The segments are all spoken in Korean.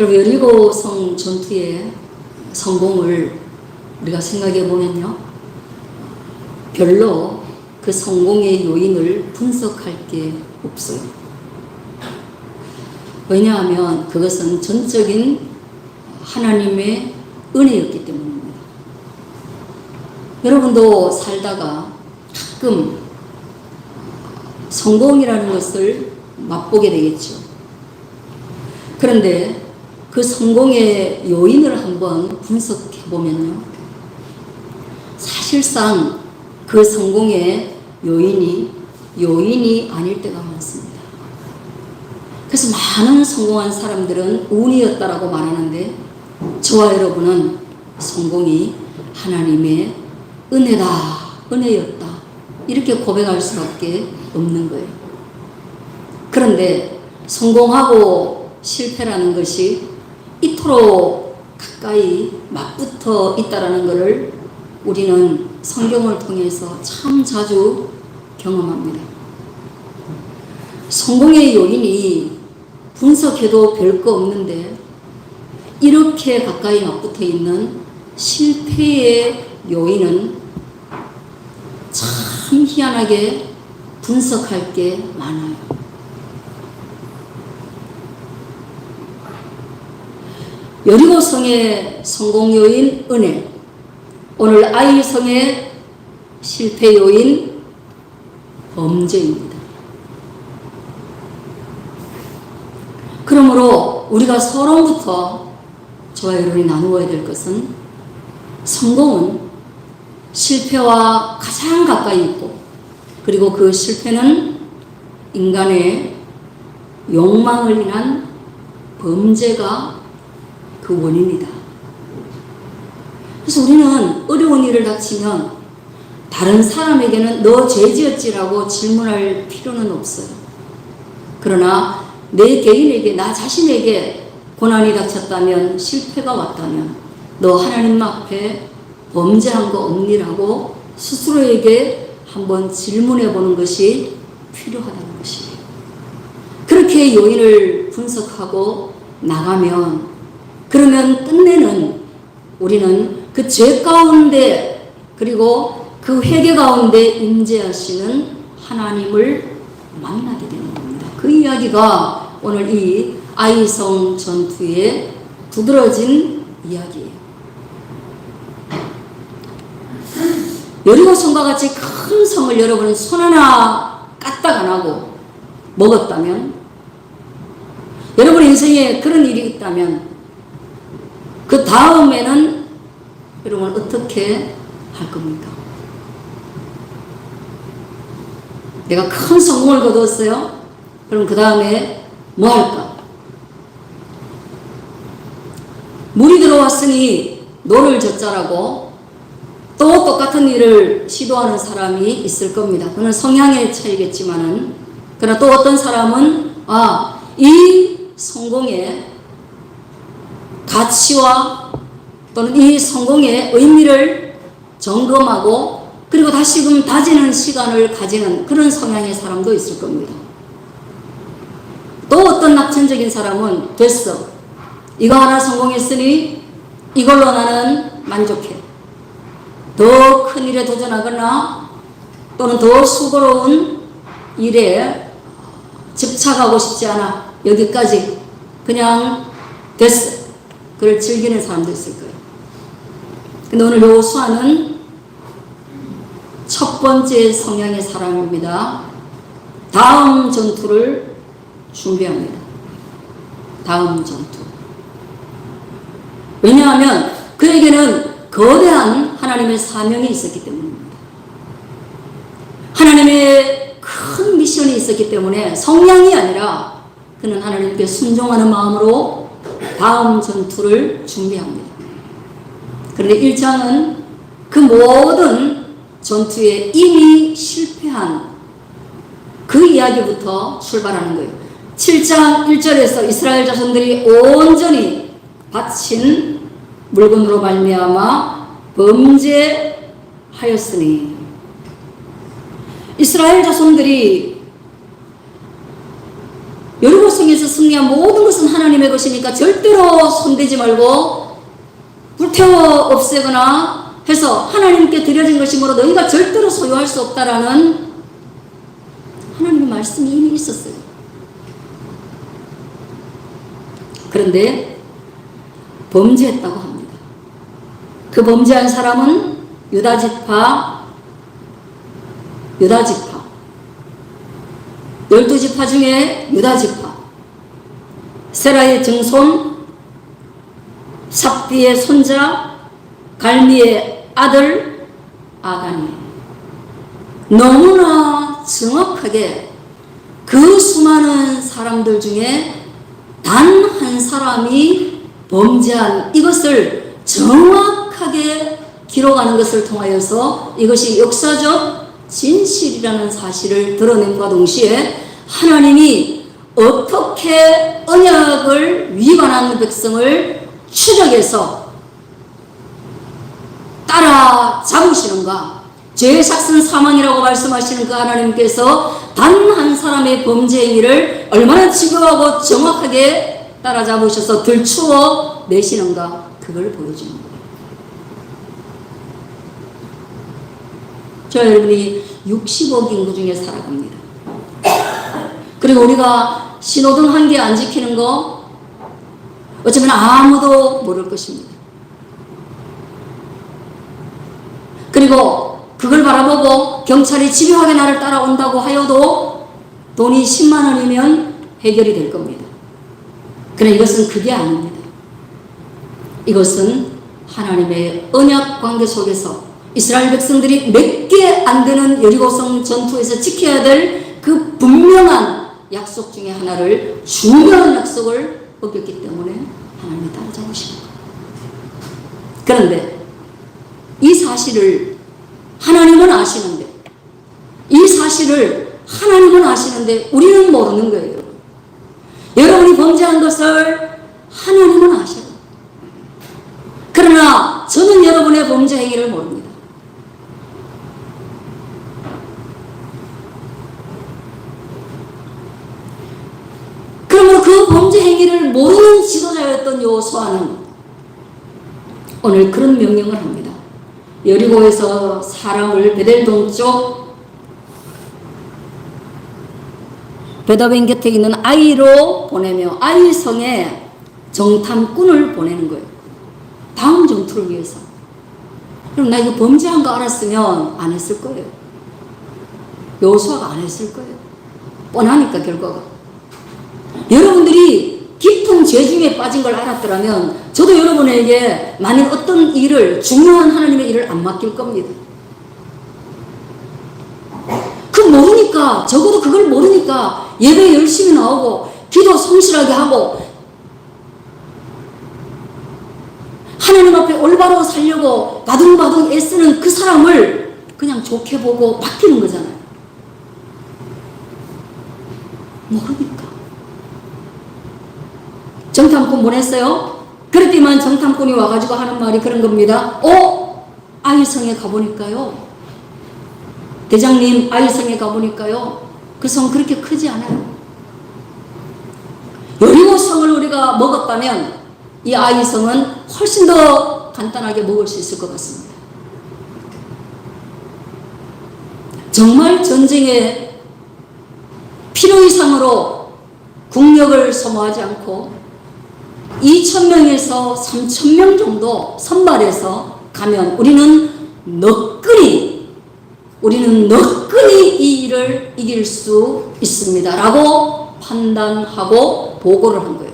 여러분, 여리고성 전투의 성공을 우리가 생각해 보면요, 별로 그 성공의 요인을 분석할 게 없어요. 왜냐하면 그것은 전적인 하나님의 은혜였기 때문입니다. 여러분도 살다가 가끔 성공이라는 것을 맛보게 되겠죠. 그런데 그 성공의 요인을 한번 분석해 보면요, 사실상 그 성공의 요인이 아닐 때가 많습니다. 그래서 많은 성공한 사람들은 운이었다라고 말하는데, 저와 여러분은 성공이 하나님의 은혜였다, 이렇게 고백할 수밖에 없는 거예요. 그런데 성공하고 실패라는 것이 이토록 가까이 맞붙어 있다라는 것을 우리는 성경을 통해서 참 자주 경험합니다. 성공의 요인이 분석해도 별거 없는데, 이렇게 가까이 맞붙어 있는 실패의 요인은 참 희한하게 분석할 게 많아요. 여리고성의 성공 요인 은혜, 오늘 아이성의 실패 요인 범죄입니다. 그러므로 우리가 서론부터 저와 여러분이 나누어야 될 것은, 성공은 실패와 가장 가까이 있고, 그리고 그 실패는 인간의 욕망을 인한 범죄가 그 원인이다. 그래서 우리는 어려운 일을 닥치면 다른 사람에게는 너 죄 지었지라고 질문할 필요는 없어요. 그러나 내 개인에게, 나 자신에게 고난이 닥쳤다면, 실패가 왔다면, 너 하나님 앞에 범죄한 거 없니라고 스스로에게 한번 질문해 보는 것이 필요하다는 것이에요. 그렇게 요인을 분석하고 나가면, 그러면 끝내는 우리는 그 죄 가운데, 그리고 그 회개 가운데 임재하시는 하나님을 만나게 되는 겁니다. 그 이야기가 오늘 이 아이성 전투의 두드러진 이야기예요. 여리고성과 같이 큰 성을 여러분은 손 하나 까딱 안 하고 먹었다면, 여러분 인생에 그런 일이 있다면, 그 다음에는 여러분 어떻게 할 겁니까? 내가 큰 성공을 거두었어요? 그럼 그 다음에 뭐 할까? 물이 들어왔으니 노를 젓자라고 또 똑같은 일을 시도하는 사람이 있을 겁니다. 그건 성향의 차이겠지만은, 그러나 또 어떤 사람은 이 성공의 가치와 또는 이 성공의 의미를 점검하고, 그리고 다시금 다지는 시간을 가지는 그런 성향의 사람도 있을 겁니다. 또 어떤 낙천적인 사람은, 됐어, 이거 하나 성공했으니 이걸로 나는 만족해, 더 큰 일에 도전하거나 또는 더 수고로운 일에 집착하고 싶지 않아, 여기까지 그냥 됐어, 그걸 즐기는 사람도 있을 거예요. 근데 오늘 여호수아는 첫 번째 성향의 사람입니다. 다음 전투를 준비합니다. 다음 전투. 왜냐하면 그에게는 거대한 하나님의 사명이 있었기 때문입니다. 하나님의 큰 미션이 있었기 때문에 성향이 아니라 그는 하나님께 순종하는 마음으로 다음 전투를 준비합니다. 그런데 1장은 그 모든 전투에 이미 실패한 그 이야기부터 출발하는 거예요. 7장 1절에서 이스라엘 자손들이 온전히 바친 물건으로 말미암아 범죄하였으니, 이스라엘 자손들이 여리고성에서 승리한 모든 것은 하나님의 것이니까 절대로 손대지 말고 불태워 없애거나 해서 하나님께 드려진 것이므로 너희가 절대로 소유할 수 없다라는 하나님의 말씀이 이미 있었어요. 그런데 범죄했다고 합니다. 그 범죄한 사람은 유다지파 12지파 중에 유다지파, 세라의 증손, 삽비의 손자, 갈미의 아들 아간이에요. 너무나 정확하게 그 수많은 사람들 중에 단 한 사람이 범죄한 이것을 정확하게 기록하는 것을 통하여서 이것이 역사적 진실이라는 사실을 드러냄과 동시에 하나님이 어떻게 언약을 위반한 백성을 추적해서 따라잡으시는가, 죄의 삭은 사망이라고 말씀하시는 그 하나님께서 단 한 사람의 범죄 행위를 얼마나 지구하고 정확하게 따라잡으셔서 들추어 내시는가, 그걸 보여주는 거예요. 저 여러분이 60억 인구 중에 살아갑니다. 그리고 우리가 신호등 한 개 안 지키는 거 어쩌면 아무도 모를 것입니다. 그리고 그걸 바라보고 경찰이 집요하게 나를 따라온다고 하여도 돈이 10만 원이면 해결이 될 겁니다. 그러나 이것은 그게 아닙니다. 이것은 하나님의 언약 관계 속에서 이스라엘 백성들이 몇 개 안 되는 여리고성 전투에서 지켜야 될 그 분명한 약속 중에 하나를, 중요한 약속을 어겼기 때문에 하나님이 따라잡으신 거예요. 그런데 이 사실을 하나님은 아시는데, 이 사실을 하나님은 아시는데 우리는 모르는 거예요. 여러분이 범죄한 것을 하나님은 아셔요. 그러나 저는 여러분의 범죄 행위를 모릅니다. 그러므로 그 범죄 행위를 모르는 지도자였던 여호수아는 오늘 그런 명령을 합니다. 여리고에서 사람을 베델 동쪽 베다벤 곁에 있는 아이로 보내며 아이 성에 정탐꾼을 보내는 거예요. 다음 전투를 위해서. 그럼 나 이거 범죄한 거 알았으면 안 했을 거예요. 여호수아가 안 했을 거예요. 뻔하니까 결과가. 여러분들이 깊은 죄 중에 빠진 걸 알았더라면 저도 여러분에게 만일 어떤 일을, 중요한 하나님의 일을 안 맡길 겁니다. 그 모르니까, 적어도 그걸 모르니까 예배 열심히 나오고 기도 성실하게 하고 하나님 앞에 올바로 살려고 바둥바둥 애쓰는 그 사람을 그냥 좋게 보고 맡기는 거잖아요. 모르니까. 정탐꾼 보냈어요. 그랬더니만 정탐꾼이 와가지고 하는 말이 그런 겁니다. 아이성에 가보니까요, 대장님, 아이성에 가보니까요, 그 성 그렇게 크지 않아요. 여리고성을 우리가 먹었다면 이 아이성은 훨씬 더 간단하게 먹을 수 있을 것 같습니다. 정말 전쟁에 필요 이상으로 국력을 소모하지 않고 2,000명에서 3,000명 정도 선발해서 가면 우리는 너끈히 이 일을 이길 수 있습니다 라고 판단하고 보고를 한 거예요.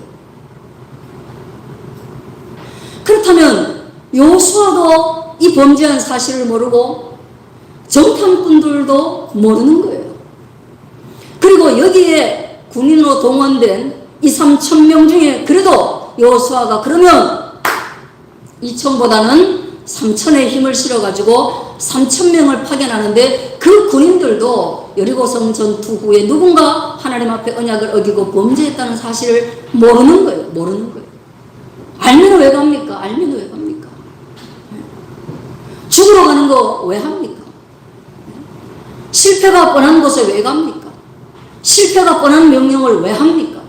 그렇다면 여호수아도 이 범죄한 사실을 모르고 정탐꾼들도 모르는 거예요. 그리고 여기에 군인으로 동원된 이 3,000명 중에 그래도 여호수아가 그러면 2,000보다는 3,000의 힘을 실어가지고 3,000명을 파견하는데 그 군인들도 여리고성 전투 후에 누군가 하나님 앞에 언약을 어기고 범죄했다는 사실을 모르는 거예요. 알면 왜 갑니까? 죽으러 가는 거 왜 합니까? 실패가 뻔한 곳에 왜 갑니까? 실패가 뻔한 명령을 왜 합니까?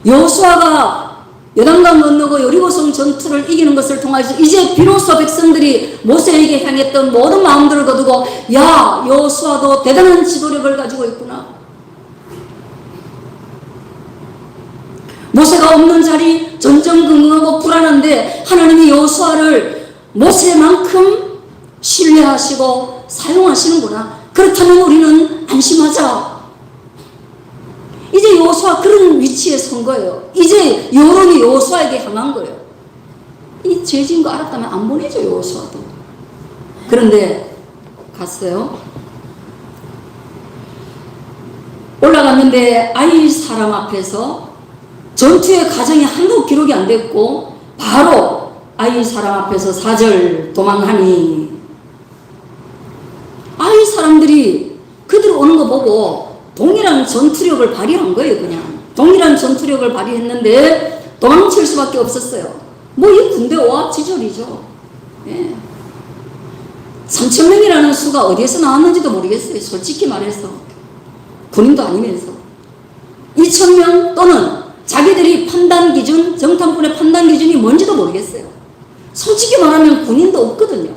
여호수아가 요단강 건너고 여리고성 전투를 이기는 것을 통해서 이제 비로소 백성들이 모세에게 향했던 모든 마음들을 거두고 야, 여호수아도 대단한 지도력을 가지고 있구나. 모세가 없는 자리 전전긍긍하고 불안한데 하나님이 여호수아를 모세만큼 신뢰하시고 사용하시는구나. 그렇다면 우리는 안심하자. 이제 여호수아 그런 위치에 선 거예요. 이제 여론이 여호수아에게 향한 거예요. 이 죄진 거 알았다면 안 보내죠, 여호수아도. 그런데 갔어요. 올라갔는데 아이 사람 앞에서 전투의 과정이 한도 기록이 안 됐고 바로 아이 사람 앞에서 4절 도망하니 아이 사람들이 그들 오는 거 보고 동일한 전투력을 발휘한 거예요. 그냥 동일한 전투력을 발휘했는데 도망칠 수밖에 없었어요. 뭐 이 군대 오합지졸이죠. 예. 3,000명이라는 수가 어디에서 나왔는지도 모르겠어요. 솔직히 말해서 군인도 아니면서 2,000명 또는 자기들이 판단 기준, 정탐꾼의 판단 기준이 뭔지도 모르겠어요. 솔직히 말하면 군인도 없거든요.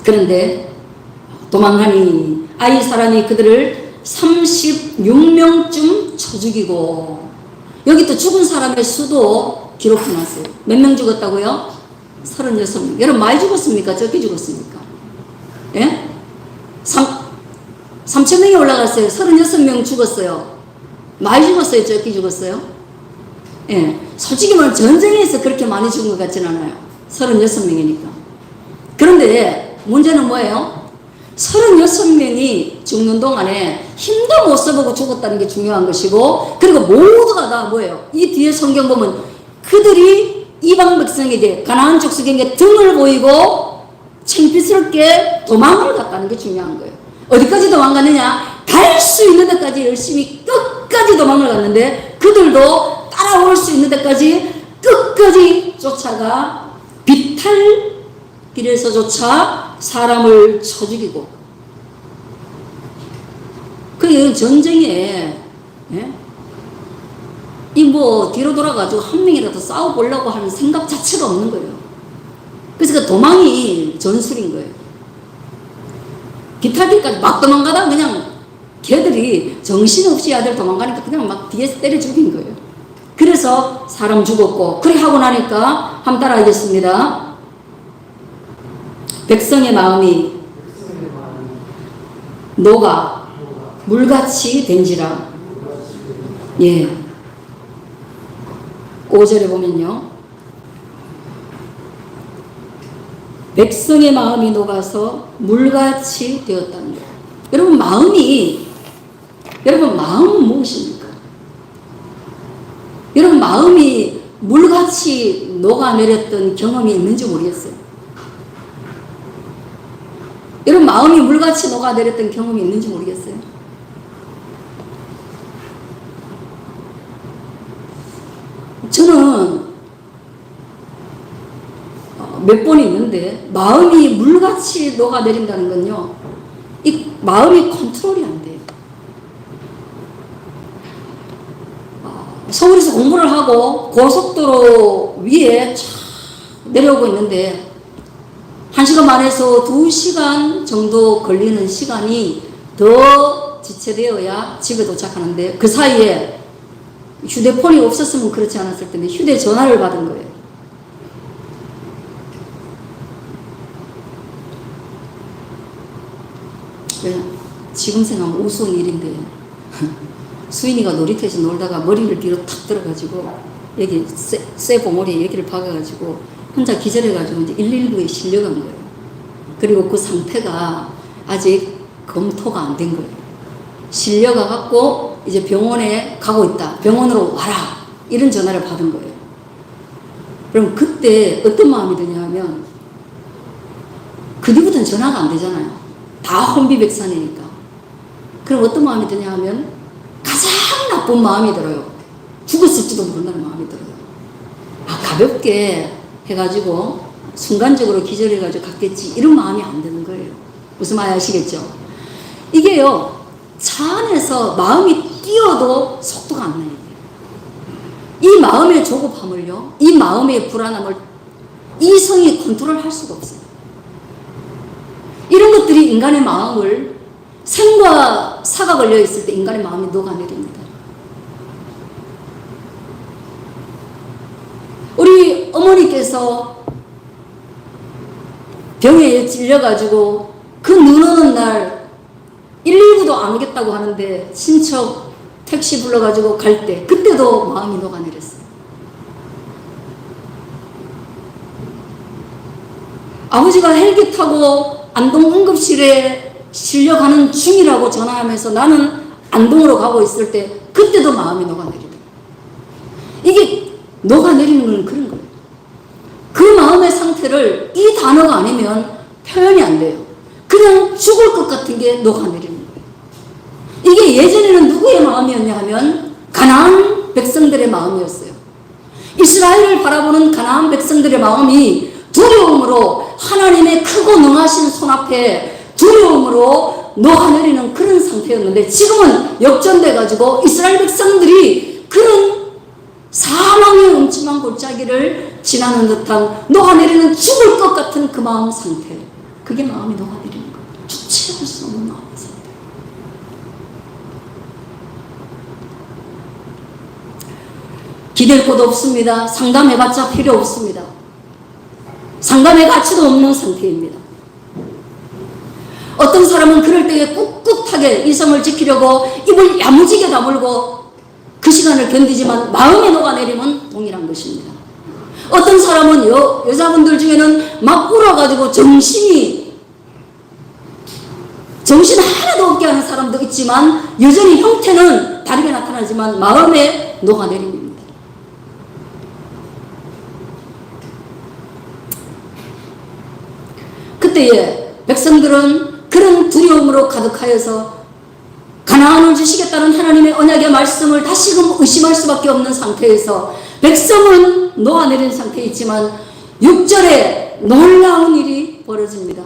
그런데 도망하니 아이 사람이 그들을 36명쯤 쳐 죽이고, 여기 또 죽은 사람의 수도 기록해놨어요. 몇 명 죽었다고요? 36명. 여러분 많이 죽었습니까? 적게 죽었습니까? 예? 3,000명이 올라갔어요. 36명 죽었어요. 많이 죽었어요? 적게 죽었어요? 예. 솔직히 말하면 전쟁에서 그렇게 많이 죽은 것 같진 않아요. 36명이니까. 그런데 문제는 뭐예요? 36명이 죽는 동안에 힘도 못 써보고 죽었다는 게 중요한 것이고, 그리고 모두가 다 뭐예요? 이 뒤에 성경 보면 그들이 이방 백성에게 가나안 족속에게 등을 보이고 창피스럽게 도망을 갔다는 게 중요한 거예요. 어디까지 도망갔느냐? 갈 수 있는 데까지 열심히 끝까지 도망을 갔는데 그들도 따라올 수 있는 데까지 끝까지 쫓아가 비탈길에서조차 사람을 쳐 죽이고, 그 전쟁에 이 뭐 뒤로 돌아가지고 한 명이라도 싸워보려고 하는 생각 자체가 없는 거예요. 그래서 그 도망이 전술인 거예요. 비탈길까지 막 도망가다 그냥 걔들이 정신없이 아들 도망가니까 그냥 막 뒤에서 때려 죽인 거예요. 그래서 사람 죽었고, 그래 하고 나니까 한번 따라하겠습니다. 백성의 마음이 녹아 물같이 된지라. 예. 5절에 보면요, 백성의 마음이 녹아서 물같이 되었다는 거예요. 여러분 마음은 무엇입니까? 여러분 마음이 물같이 녹아내렸던 경험이 있는지 모르겠어요. 여러분 마음이 물같이 녹아내렸던 경험이 있는지 모르겠어요. 저는 몇 번 있는데 마음이 물같이 녹아내린다는 건요, 이 마음이 컨트롤이 안 돼요. 서울에서 공부를 하고 고속도로 위에 쫙 내려오고 있는데 1시간 반에서 2시간 정도 걸리는 시간이 더 지체되어야 집에 도착하는데, 그 사이에 휴대폰이 없었으면 그렇지 않았을 텐데 휴대전화를 받은 거예요. 지금 생각하면 우스운 일인데 수인이가 놀이터에서 놀다가 머리를 뒤로 탁 들어가지고 여기 쇠 봉오리에 여기를 박아가지고 혼자 기절해가지고 이제 119에 실려간 거예요. 그리고 그 상태가 아직 검토가 안 된 거예요. 실려가갖고 이제 병원에 가고 있다, 병원으로 와라, 이런 전화를 받은 거예요. 그럼 그때 어떤 마음이 드냐 하면, 그 뒤부터는 전화가 안 되잖아요. 다 혼비백산이니까. 그럼 어떤 마음이 드냐 하면 가장 나쁜 마음이 들어요. 죽었을지도 모른다는 마음이 들어요. 가볍게 해가지고 순간적으로 기절해가지고 갔겠지, 이런 마음이 안 드는 거예요. 무슨 말 아시겠죠? 이게요, 차 안에서 마음이 뛰어도 속도가 안 나요. 이 마음의 조급함을요, 이 마음의 불안함을 이성이 컨트롤할 수가 없어요. 이런 것들이 인간의 마음을, 생과 사가 걸려 있을 때 인간의 마음이 녹아내립니다. 우리 어머니께서 병에 찔려가지고 그 눈 오는 날 119도 안 오겠다고 하는데 친척 택시 불러가지고 갈 때, 그때도 마음이 녹아내렸어요. 아버지가 헬기 타고 안동 응급실에 실려가는 중이라고 전화하면서 나는 안동으로 가고 있을 때, 그때도 마음이 녹아내리더라고요. 이게 녹아내리는 건 그런 거예요. 그 마음의 상태를 이 단어가 아니면 표현이 안 돼요. 그냥 죽을 것 같은 게 녹아내리는 거예요. 이게 예전에는 누구의 마음이었냐 하면 가나안 백성들의 마음이었어요. 이스라엘을 바라보는 가나안 백성들의 마음이 두려움으로, 하나님의 크고 능하신 손 앞에 두려움으로 녹아내리는 그런 상태였는데, 지금은 역전돼 가지고 이스라엘 백성들이 그런 사망의 음침한 골짜기를 지나는 듯한, 녹아내리는 죽을 것 같은 그 마음 상태, 그게 마음이 녹아내리는 거예요. 주체할 수 없는 마음 상태. 기댈 곳 없습니다. 상담해봤자 필요 없습니다. 상담의 가치도 없는 상태입니다. 어떤 사람은 그럴 때에 꿋꿋하게 이성을 지키려고 입을 야무지게 다물고 그 시간을 견디지만 마음에 녹아내리면 동일한 것입니다. 어떤 사람은 여자분들 중에는 막 울어가지고 정신 하나도 없게 하는 사람도 있지만, 여전히 형태는 다르게 나타나지만 마음에 녹아내립니다. 그때에 백성들은 그런 두려움으로 가득하여서 가나안을 주시겠다는 하나님의 언약의 말씀을 다시금 의심할 수밖에 없는 상태에서 백성은 녹아내린 상태에 있지만 6절에 놀라운 일이 벌어집니다.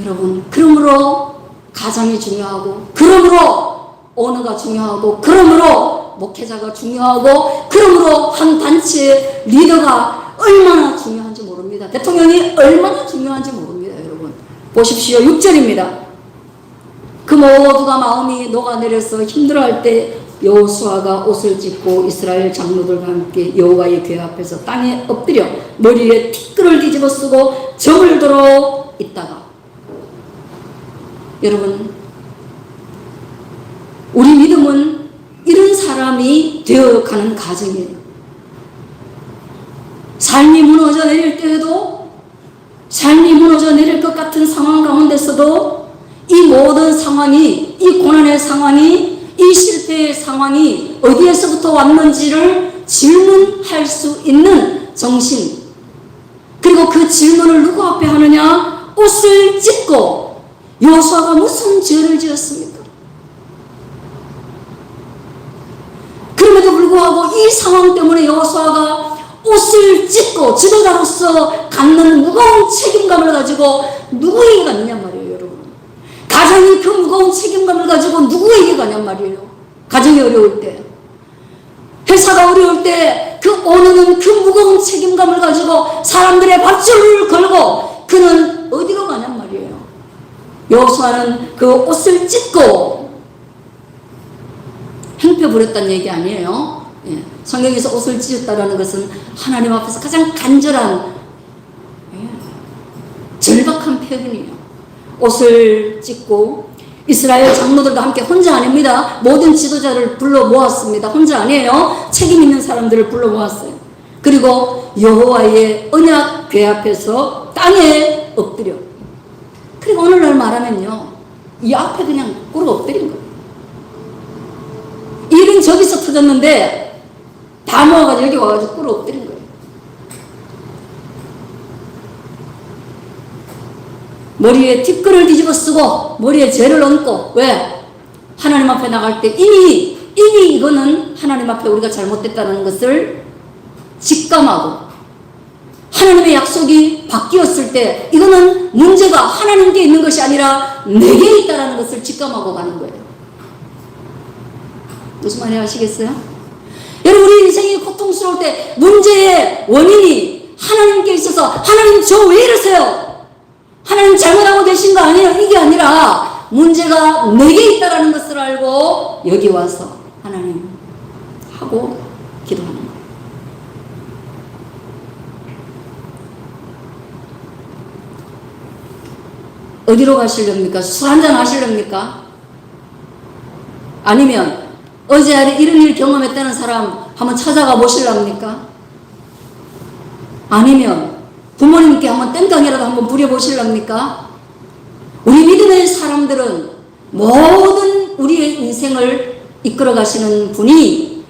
여러분, 그러므로 가정이 중요하고, 그러므로 언어가 중요하고, 그러므로 목회자가 중요하고, 그러므로 한 단체의 리더가 얼마나 중요한지 모릅니다. 대통령이 얼마나 중요한지 모릅니다. 여러분 보십시오. 6절입니다. 그 모두가 마음이 녹아내려서 힘들어할 때 여호수아가 옷을 찢고 이스라엘 장로들과 함께 여호와의 궤 앞에서 땅에 엎드려 머리에 티끌을 뒤집어 쓰고 저물도록 있다가, 여러분, 우리 믿음은 이런 사람이 되어가는 과정이에요. 삶이 무너져 내릴 때에도, 삶이 무너져 내릴 것 같은 상황 가운데서도 이 모든 상황이, 이 고난의 상황이, 이 실패의 상황이 어디에서부터 왔는지를 질문할 수 있는 정신, 그리고 그 질문을 누구 앞에 하느냐? 옷을 찢고. 여호수아가 무슨 죄를 지었습니까? 그럼에도 불구하고 이 상황 때문에 여호수아가 옷을 찢고 지도자로서 갖는 무거운 책임감을 가지고 누구에게 갔느냐 말이에요. 여러분, 가정이 그 무거운 책임감을 가지고 누구에게 가냔 말이에요. 가정이 어려울 때, 회사가 어려울 때 그 오늘은 그 무거운 책임감을 가지고 사람들의 밧줄을 걸고 그는 어디로 가냔 말이에요. 여호수아는 그 옷을 찢고 행패 부렸다는 얘기 아니에요. 예. 성경에서 옷을 찢었다라는 것은 하나님 앞에서 가장 간절한, 절박한 표현이에요. 옷을 찢고 이스라엘 장로들과 함께, 혼자 아닙니다. 모든 지도자를 불러 모았습니다. 혼자 아니에요. 책임 있는 사람들을 불러 모았어요. 그리고 여호와의 언약 궤 앞에서 땅에 엎드려. 그리고 오늘날 말하면요, 이 앞에 그냥 꿇어 엎드린 거예요. 일은 저기서 터졌는데 다 모아가지고 여기 와가지고 꿇어 엎드린 거예요. 머리에 티끌을 뒤집어 쓰고 머리에 죄를 얹고. 왜? 하나님 앞에 나갈 때 이미 이거는 하나님 앞에 우리가 잘못됐다는 것을 직감하고 하나님의 약속이 바뀌었을 때 이거는 문제가 하나님께 있는 것이 아니라 내게 있다는 것을 직감하고 가는 거예요. 무슨 말인지 아시겠어요? 여러분, 우리 인생이 고통스러울 때 문제의 원인이 하나님께 있어서 하나님 저 왜 이러세요? 하나님 잘못하고 계신 거 아니에요? 이게 아니라 문제가 내게 있다는 것을 알고 여기 와서 하나님 하고 기도하는 거예요. 어디로 가시렵니까? 술 한잔 하시렵니까? 아니면 어제 이런 일 경험했다는 사람 한번 찾아가 보실랍니까? 아니면 부모님께 한번 땡깡이라도 한번 부려보실랍니까? 우리 믿음의 사람들은 모든 우리의 인생을 이끌어 가시는 분이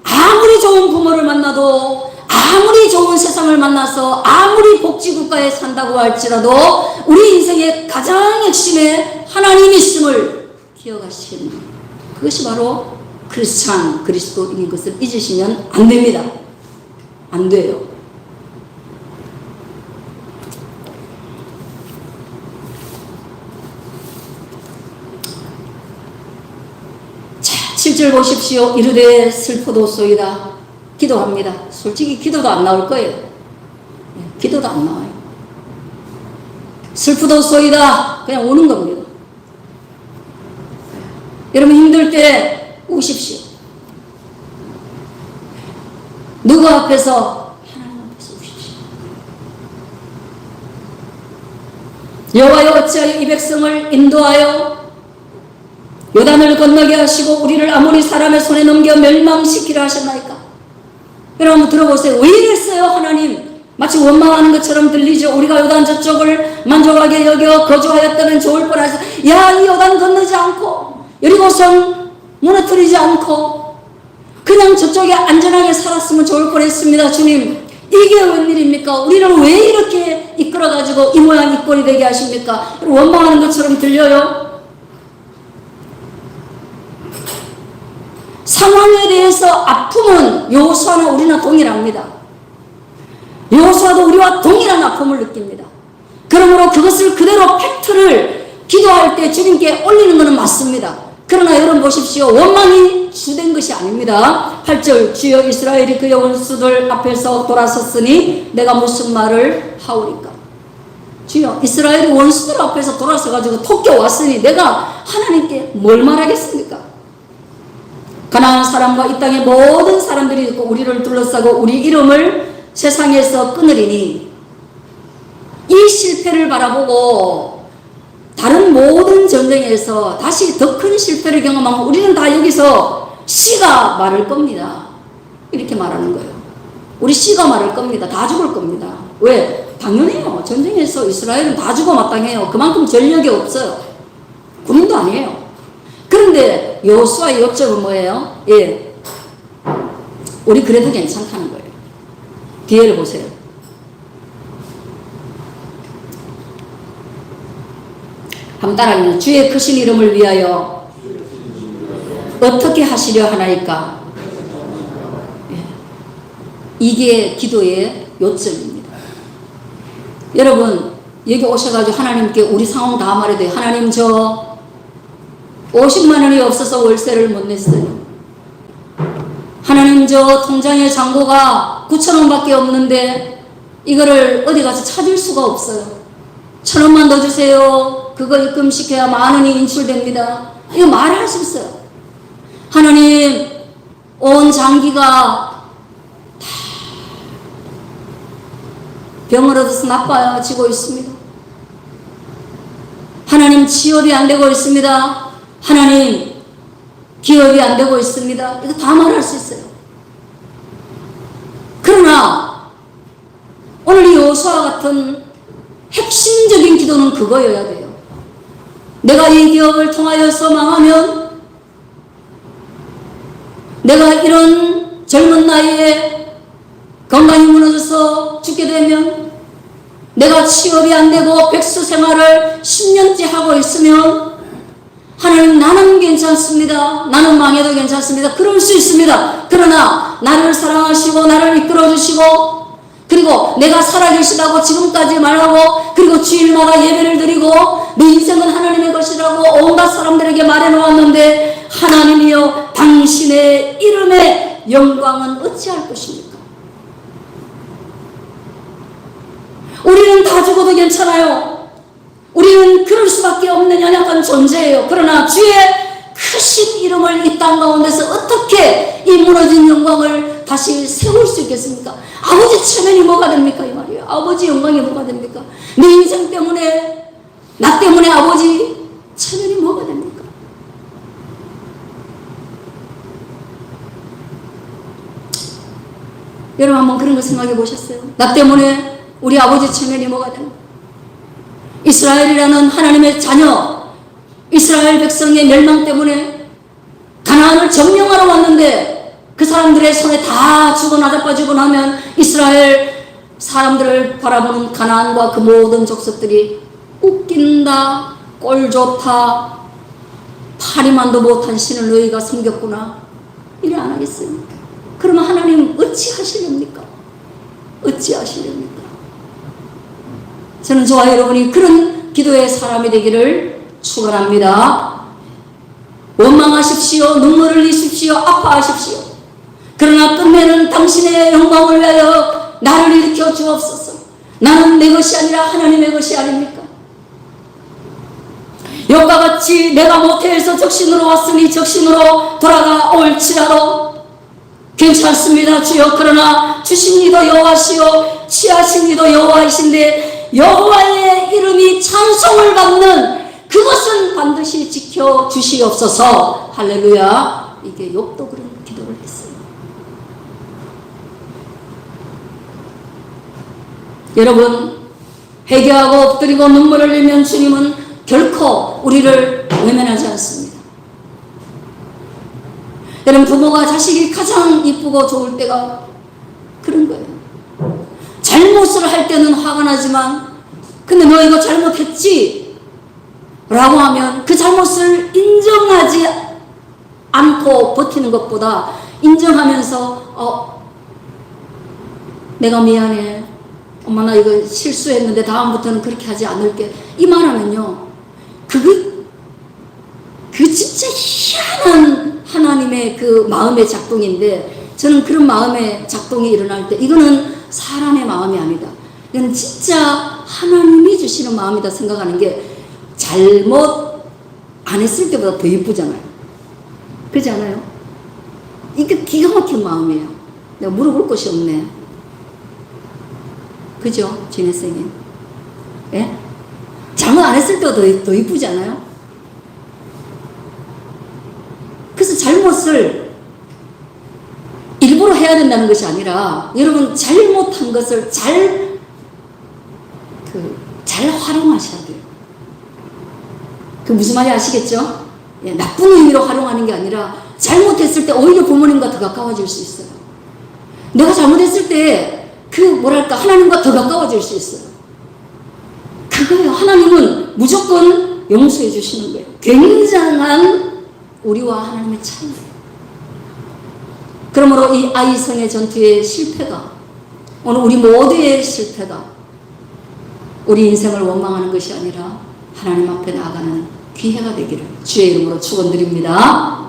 아무리 좋은 부모를 만나도, 아무리 좋은 세상을 만나서, 아무리 복지국가에 산다고 할지라도 우리 인생의 가장 핵심에 하나님이 있음을 기억하시는, 그것이 바로 크리스찬, 그리스도인인 것을 잊으시면 안 됩니다. 안 돼요. 자, 7절 보십시오. 이르되 슬프도소이다. 기도합니다. 솔직히 기도도 안 나올 거예요. 기도도 안 나와요. 슬프도소이다. 그냥 우는 겁니다. 여러분, 힘들 때 우십시오. 누구 앞에서? 하나님 앞에서 우십시오. 여호와여, 어찌하여 이 백성을 인도하여 요단을 건너게 하시고 우리를 아모리 사람의 손에 넘겨 멸망시키려 하셨나이까? 여러분, 한번 들어보세요. 왜 이랬어요, 하나님? 마치 원망하는 것처럼 들리죠. 우리가 요단 저쪽을 만족하게 여겨 거주하였다면 좋을 뻔해서, 야, 이 요단 건너지 않고 여리고성 무너뜨리지 않고 그냥 저쪽에 안전하게 살았으면 좋을 뻔했습니다. 주님, 이게 웬일입니까? 우리를 왜 이렇게 이끌어가지고 이 모양 이 꼴이 되게 하십니까? 원망하는 것처럼 들려요. 상황에 대해서 아픔은 여호수아나 우리나 동일합니다. 여호수아도 우리와 동일한 아픔을 느낍니다. 그러므로 그것을 그대로 팩트를 기도할 때 주님께 올리는 것은 맞습니다. 그러나 여러분 보십시오. 원망이 주된 것이 아닙니다. 8절, 주여 이스라엘이 그의 원수들 앞에서 돌아섰으니 내가 무슨 말을 하오리까? 주여 이스라엘이 원수들 앞에서 돌아서가지고 토껴왔으니 내가 하나님께 뭘 말하겠습니까? 가나안 사람과 이 땅의 모든 사람들이 있고 우리를 둘러싸고 우리 이름을 세상에서 끊으리니, 이 실패를 바라보고 다른 모든 전쟁에서 다시 더 큰 실패를 경험하면 우리는 다 여기서 씨가 마를 겁니다. 이렇게 말하는 거예요. 우리 씨가 마를 겁니다. 다 죽을 겁니다. 왜? 당연해요. 전쟁에서 이스라엘은 다 죽어 마땅해요. 그만큼 전력이 없어요. 군인도 아니에요. 그런데 여호수아의 요점은 뭐예요? 예, 우리 그래도 괜찮다는 거예요. 뒤에를 보세요. 한번 따라하면, 주의 크신 이름을 위하여 어떻게 하시려 하나이까? 예. 이게 기도의 요점입니다. 여러분, 여기 오셔가지고 하나님께 우리 상황 다 말해야 돼요. 하나님, 저 50만 원이 없어서 월세를 못 냈어요. 하나님, 저 통장에 잔고가 9천 원밖에 없는데 이거를 어디 가서 찾을 수가 없어요. 1,000원만 더 주세요. 그거 입금시켜야 10,000원이 인출됩니다. 이거 말할 수 있어요. 하나님, 온 장기가 다 병을 얻어서 나빠지고 있습니다. 하나님, 취업이 안 되고 있습니다. 하나님, 기업이 안 되고 있습니다. 이거 다 말할 수 있어요. 그러나 오늘 이 여호수아 같은 핵심적인 기도는 그거여야 돼요. 내가 이 기업을 통하여서 망하면, 내가 이런 젊은 나이에 건강이 무너져서 죽게 되면, 내가 취업이 안 되고 백수 생활을 10년째 하고 있으면, 하나님, 나는 괜찮습니다. 나는 망해도 괜찮습니다. 그럴 수 있습니다. 그러나 나를 사랑하시고 나를 이끌어 주시고, 그 그리고 내가 살아계시다고 지금까지 말하고, 그리고 주일마다 예배를 드리고 내 인생은 하나님의 것이라고 온갖 사람들에게 말해놓았는데, 하나님이여 당신의 이름의 영광은 어찌할 것입니까? 우리는 다 죽어도 괜찮아요. 우리는 그럴 수밖에 없는 연약한 존재예요. 그러나 주의 크신 이름을 이 땅 가운데서 어떻게 이 무너진 영광을 다시 세울 수 있겠습니까? 아버지 체면이 뭐가 됩니까? 이 말이에요. 아버지 영광이 뭐가 됩니까? 내 인생 때문에, 나 때문에 아버지 체면이 뭐가 됩니까? 여러분 한번 그런 거 생각해 보셨어요? 나 때문에 우리 아버지 체면이 뭐가 되나? 이스라엘이라는 하나님의 자녀, 이스라엘 백성의 멸망 때문에 가나안을 점령하러 왔는데 그 사람들의 손에 다 죽어 나자빠지고 나면 이스라엘 사람들을 바라보는 가나안과 그 모든 족속들이 웃긴다, 꼴 좋다, 파리만도 못한 신을 너희가 섬겼구나, 이래 안 하겠습니까? 그러면 하나님 어찌 하시렵니까? 어찌 하시렵니까? 저는 저와 여러분이 그런 기도의 사람이 되기를 축원합니다. 원망하십시오. 눈물을 흘리십시오. 아파하십시오. 그러나 끝내는 당신의 영광을 위하여 나를 일으켜 주옵소서. 나는 내 것이 아니라 하나님의 것이 아닙니까? 욥과 같이 내가 모태에서 적신으로 왔으니 적신으로 돌아가올지라도 괜찮습니다 주여. 그러나 주신 이도 여호와시오 취하신 이도 여호와이신데 여호와의 이름이 찬송을 받는 그것은 반드시 지켜주시옵소서. 할렐루야. 이게 욥도 그런 기도를 했어요. 여러분, 회개하고 엎드리고 눈물을 흘리면 주님은 결코 우리를 외면하지 않습니다. 여러분, 부모가 자식이 가장 이쁘고 좋을 때가 그런 거예요. 잘못을 할 때는 화가 나지만, 근데 너 이거 잘못했지? 라고 하면 그 잘못을 인정하지 않고 버티는 것보다 인정하면서 내가 미안해, 엄마 나 이거 실수했는데 다음부터는 그렇게 하지 않을게, 이 말하면요, 그 진짜 희한한 하나님의 그 마음의 작동인데, 저는 그런 마음의 작동이 일어날 때 이거는 사람의 마음이 아니다, 이건 진짜 하나님이 주시는 마음이다 생각하는 게, 잘못 안 했을 때보다 더 예쁘잖아요. 그렇지 않아요? 이게 기가 막힌 마음이에요. 내가 물어볼 것이 없네. 그죠? 진혜생님. 예? 잘못 안 했을 때가 더 예쁘지 않아요? 그래서 잘못을 일부러 해야 된다는 것이 아니라, 여러분 잘못한 것을 잘 활용하셔야 돼요. 그 무슨 말인지 아시겠죠? 예, 나쁜 의미로 활용하는 게 아니라 잘못했을 때 오히려 부모님과 더 가까워질 수 있어요. 내가 잘못했을 때 하나님과 더 가까워질 수 있어요. 그거예요. 하나님은 무조건 용서해 주시는 거예요. 굉장한 우리와 하나님의 차이예요. 그러므로 이 아이성의 전투의 실패가, 오늘 우리 모두의 실패가 우리 인생을 원망하는 것이 아니라 하나님 앞에 나아가는 기회가 되기를 주의 이름으로 축원드립니다.